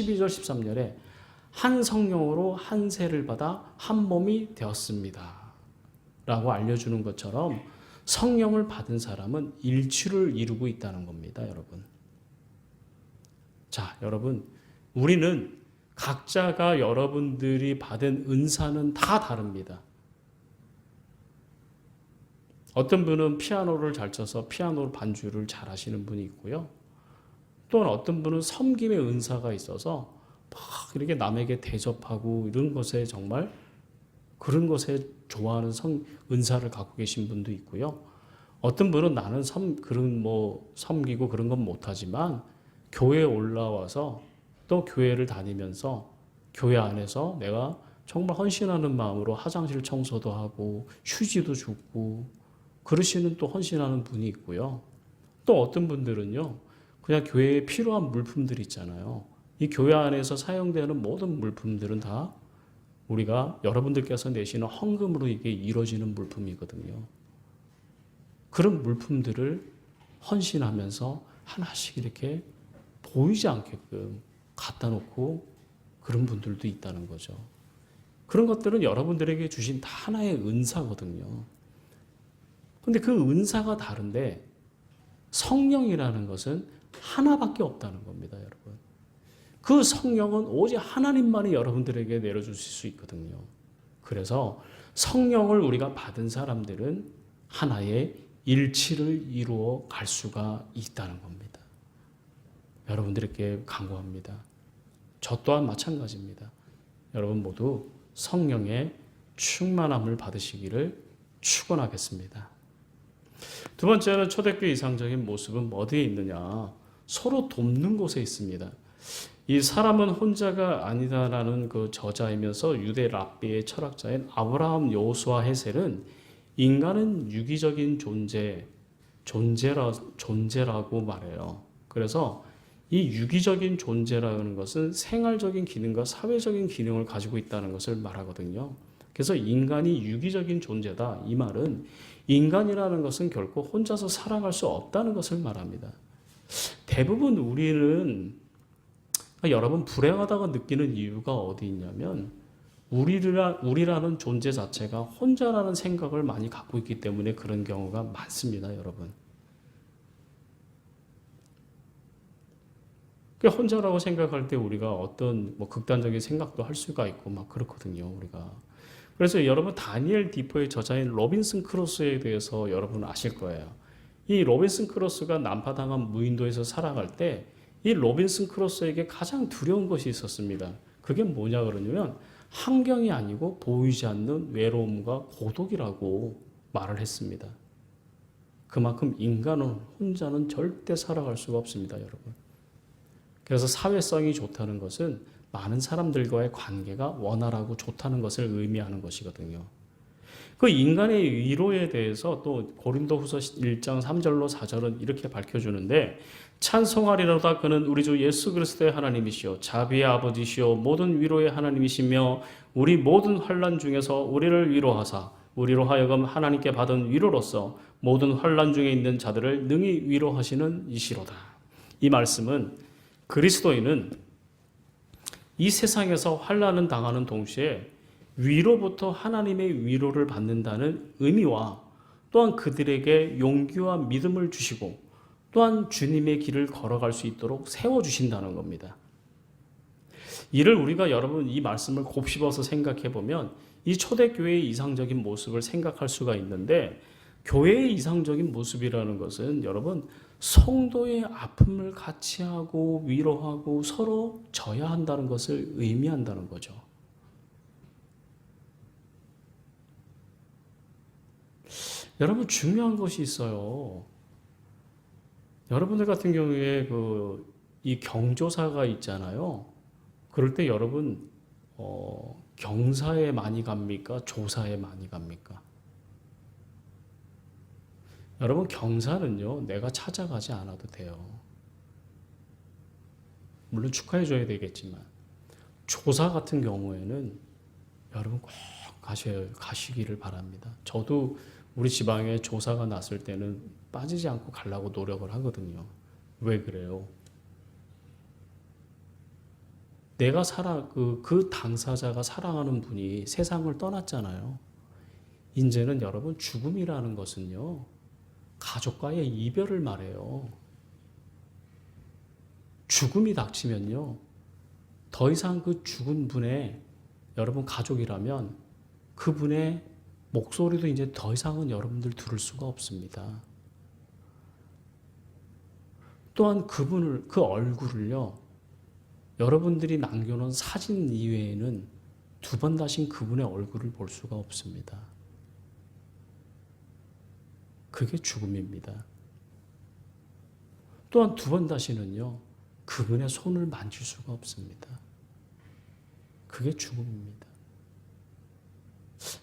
12절 13절에 한 성령으로 한 세를 받아 한 몸이 되었습니다 라고 알려주는 것처럼 성령을 받은 사람은 일치를 이루고 있다는 겁니다, 여러분. 자, 여러분, 우리는 각자가 여러분들이 받은 은사는 다 다릅니다. 어떤 분은 피아노를 잘 쳐서 피아노 반주를 잘 하시는 분이 있고요. 또는 어떤 분은 섬김의 은사가 있어서 막 이렇게 남에게 대접하고 이런 것에 정말 그런 것에 좋아하는 은사를 갖고 계신 분도 있고요. 어떤 분은 나는 그런 섬기고 그런 건 못하지만 교회에 올라와서 또 교회를 다니면서 교회 안에서 내가 정말 헌신하는 마음으로 화장실 청소도 하고 휴지도 줍고 그러시는 또 헌신하는 분이 있고요. 또 어떤 분들은요, 그냥 교회에 필요한 물품들 있잖아요. 이 교회 안에서 사용되는 모든 물품들은 다 우리가 여러분들께서 내시는 헌금으로 이게 이루어지는 물품이거든요. 그런 물품들을 헌신하면서 하나씩 이렇게 보이지 않게끔 갖다 놓고 그런 분들도 있다는 거죠. 그런 것들은 여러분들에게 주신 다 하나의 은사거든요. 근데 그 은사가 다른데 성령이라는 것은 하나밖에 없다는 겁니다, 여러분. 그 성령은 오직 하나님만이 여러분들에게 내려주실 수 있거든요. 그래서 성령을 우리가 받은 사람들은 하나의 일치를 이루어 갈 수가 있다는 겁니다. 여러분들에게 강구합니다. 저 또한 마찬가지입니다. 여러분 모두 성령의 충만함을 받으시기를 축원하겠습니다. 두 번째는 초대교회 이상적인 모습은 어디에 있느냐? 서로 돕는 곳에 있습니다. 이 사람은 혼자가 아니다라는 그 저자이면서 유대 랍비의 철학자인 아브라함 여호수아 헤셀은 인간은 유기적인 존재라고 말해요. 그래서 이 유기적인 존재라는 것은 생활적인 기능과 사회적인 기능을 가지고 있다는 것을 말하거든요. 그래서 인간이 유기적인 존재다. 이 말은 인간이라는 것은 결코 혼자서 살아갈 수 없다는 것을 말합니다. 대부분 우리는 여러분 불행하다고 느끼는 이유가 어디 있냐면 우리라는 존재 자체가 혼자라는 생각을 많이 갖고 있기 때문에 그런 경우가 많습니다, 여러분. 혼자라고 생각할 때 우리가 어떤 극단적인 생각도 할 수가 있고 막 그렇거든요, 우리가. 그래서 여러분 다니엘 디포의 저자인 로빈슨 크루소에 대해서 여러분 아실 거예요. 이 로빈슨 크루소가 난파당한 무인도에서 살아갈 때 이 로빈슨 크루소에게 가장 두려운 것이 있었습니다. 그게 뭐냐 그러냐면 환경이 아니고 보이지 않는 외로움과 고독이라고 말을 했습니다. 그만큼 인간은 혼자는 절대 살아갈 수가 없습니다, 여러분. 그래서 사회성이 좋다는 것은 많은 사람들과의 관계가 원활하고 좋다는 것을 의미하는 것이거든요. 그 인간의 위로에 대해서 또 고린도후서 1장 3절로 4절은 이렇게 밝혀주는데 찬송하리로다 그는 우리 주 예수 그리스도의 하나님이시요 자비의 아버지시요 모든 위로의 하나님이시며 우리 모든 환난 중에서 우리를 위로하사 우리로 하여금 하나님께 받은 위로로서 모든 환난 중에 있는 자들을 능히 위로하시는 이시로다. 이 말씀은 그리스도인은 이 세상에서 환난을 당하는 동시에 위로부터 하나님의 위로를 받는다는 의미와 또한 그들에게 용기와 믿음을 주시고 또한 주님의 길을 걸어갈 수 있도록 세워주신다는 겁니다. 이를 우리가 여러분 이 말씀을 곱씹어서 생각해 보면 이 초대교회의 이상적인 모습을 생각할 수가 있는데 교회의 이상적인 모습이라는 것은 여러분 성도의 아픔을 같이 하고 위로하고 서로 져야 한다는 것을 의미한다는 거죠. 여러분 중요한 것이 있어요. 여러분들 같은 경우에 이 경조사가 있잖아요. 그럴 때 여러분 경사에 많이 갑니까? 조사에 많이 갑니까? 여러분 경사는요 내가 찾아가지 않아도 돼요. 물론 축하해 줘야 되겠지만 조사 같은 경우에는 여러분 꼭 가시기를 바랍니다. 저도 우리 지방에 조사가 났을 때는 빠지지 않고 가려고 노력을 하거든요. 왜 그래요? 내가 그 당사자가 사랑하는 분이 세상을 떠났잖아요. 이제는 여러분 죽음이라는 것은요, 가족과의 이별을 말해요. 죽음이 닥치면요, 더 이상 그 죽은 분의 여러분 가족이라면 그분의 목소리도 이제 더 이상은 여러분들 들을 수가 없습니다. 또한 그 얼굴을요, 여러분들이 남겨놓은 사진 이외에는 두 번 다신 그분의 얼굴을 볼 수가 없습니다. 그게 죽음입니다. 또한 두 번 다시는요, 그분의 손을 만질 수가 없습니다. 그게 죽음입니다.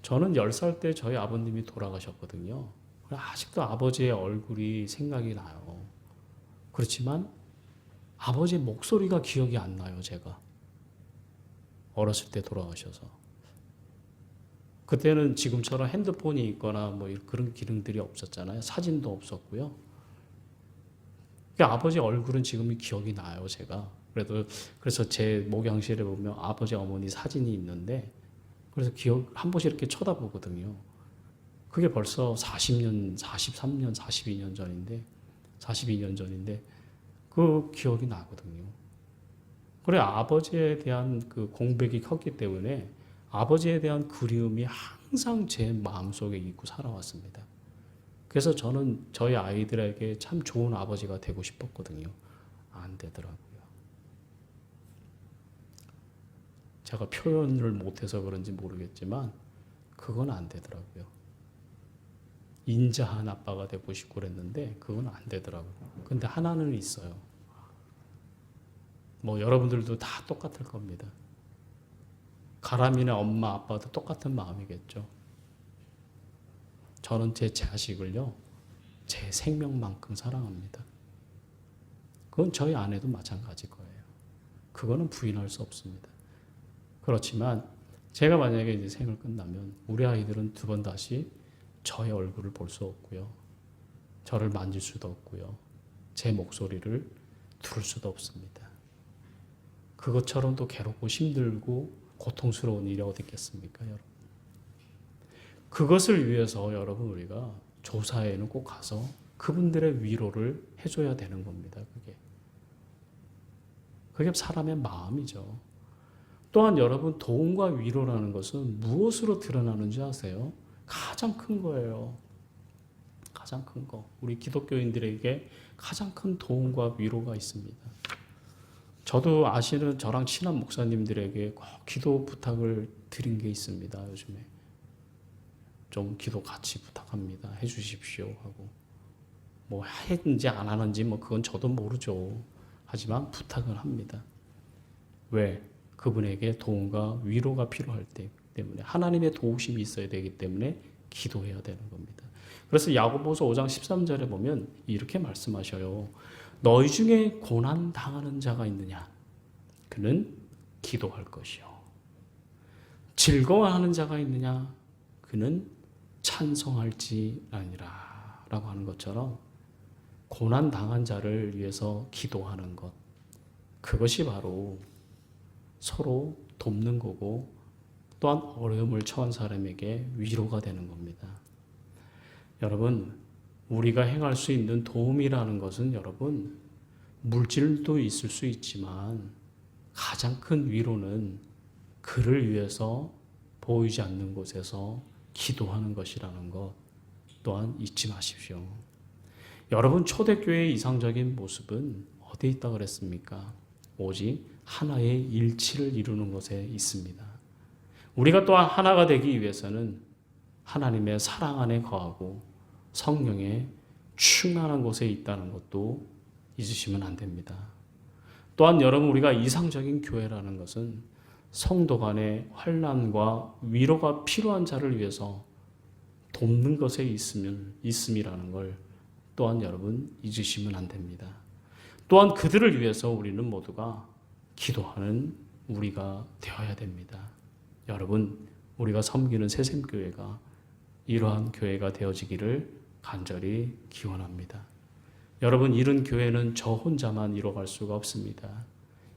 저는 10살 때 저희 아버님이 돌아가셨거든요. 아직도 아버지의 얼굴이 생각이 나요. 그렇지만 아버지의 목소리가 기억이 안 나요, 제가. 어렸을 때 돌아가셔서. 그때는 지금처럼 핸드폰이 있거나 뭐 그런 기능들이 없었잖아요. 사진도 없었고요. 아버지 얼굴은 지금 기억이 나요, 제가. 그래서 제 목양실에 보면 아버지 어머니 사진이 있는데, 그래서 한 번씩 이렇게 쳐다보거든요. 그게 벌써 40년, 43년, 42년 전인데, 42년 전인데, 그 기억이 나거든요. 그래, 아버지에 대한 그 공백이 컸기 때문에 아버지에 대한 그리움이 항상 제 마음속에 있고 살아왔습니다. 그래서 저는 저희 아이들에게 참 좋은 아버지가 되고 싶었거든요. 안 되더라고요. 제가 표현을 못해서 그런지 모르겠지만 그건 안 되더라고요. 인자한 아빠가 되고 싶고 그랬는데 그건 안 되더라고요. 근데 하나는 있어요. 뭐 여러분들도 다 똑같을 겁니다. 가람이네 엄마 아빠도 똑같은 마음이겠죠. 저는 제 자식을요, 제 생명만큼 사랑합니다. 그건 저희 아내도 마찬가지일 거예요. 그거는 부인할 수 없습니다. 그렇지만 제가 만약에 이제 생을 끝나면 우리 아이들은 두 번 다시 저의 얼굴을 볼 수 없고요. 저를 만질 수도 없고요. 제 목소리를 들을 수도 없습니다. 그것처럼 또 괴롭고 힘들고 고통스러운 일이 어디 있겠습니까, 여러분? 그것을 위해서 여러분 우리가 조사에는 꼭 가서 그분들의 위로를 해줘야 되는 겁니다. 그게 사람의 마음이죠. 또한 여러분 도움과 위로라는 것은 무엇으로 드러나는지 아세요? 가장 큰 거예요. 가장 큰 거. 우리 기독교인들에게 가장 큰 도움과 위로가 있습니다. 저도 아시는 저랑 친한 목사님들에게 꼭 기도 부탁을 드린 게 있습니다. 요즘에. 좀 기도 같이 부탁합니다. 해주십시오 하고. 뭐 했는지 안 하는지 뭐 그건 저도 모르죠. 하지만 부탁을 합니다. 왜? 그분에게 도움과 위로가 필요할 때 때문에 하나님의 도우심이 있어야 되기 때문에 기도해야 되는 겁니다. 그래서 야고보서 5장 13절에 보면 이렇게 말씀하셔요. 너희 중에 고난 당하는 자가 있느냐? 그는 기도할 것이요. 즐거워하는 자가 있느냐? 그는 찬송할지 아니라 라고 하는 것처럼 고난 당한 자를 위해서 기도하는 것, 그것이 바로 서로 돕는 거고 또한 어려움을 처한 사람에게 위로가 되는 겁니다. 여러분, 우리가 행할 수 있는 도움이라는 것은 여러분 물질도 있을 수 있지만 가장 큰 위로는 그를 위해서 보이지 않는 곳에서 기도하는 것이라는 것 또한 잊지 마십시오. 여러분, 초대교회의 이상적인 모습은 어디에 있다고 그랬습니까? 오직 하나의 일치를 이루는 것에 있습니다. 우리가 또한 하나가 되기 위해서는 하나님의 사랑 안에 거하고 성령의 충만한 곳에 있다는 것도 잊으시면 안 됩니다. 또한 여러분, 우리가 이상적인 교회라는 것은 성도 간의 환난과 위로가 필요한 자를 위해서 돕는 것에 있음이라는 걸 또한 여러분 잊으시면 안 됩니다. 또한 그들을 위해서 우리는 모두가 기도하는 우리가 되어야 됩니다. 여러분, 우리가 섬기는 새샘교회가 이러한 교회가 되어지기를 간절히 기원합니다. 여러분, 이런 교회는 저 혼자만 이뤄갈 수가 없습니다.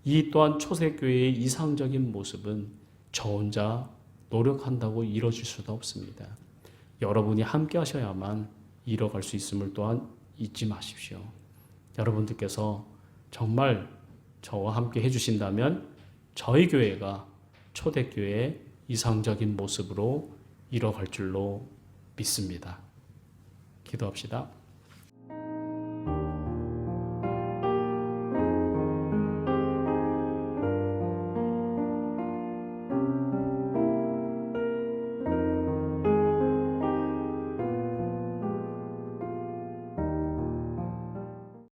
이 또한 초대교회의 이상적인 모습은 저 혼자 노력한다고 이루어질 수도 없습니다. 여러분이 함께 하셔야만 이뤄갈 수 있음을 또한 잊지 마십시오. 여러분들께서 정말 저와 함께 해주신다면 저희 교회가 초대교회의 이상적인 모습으로 이뤄갈 줄로 믿습니다. 기도합시다.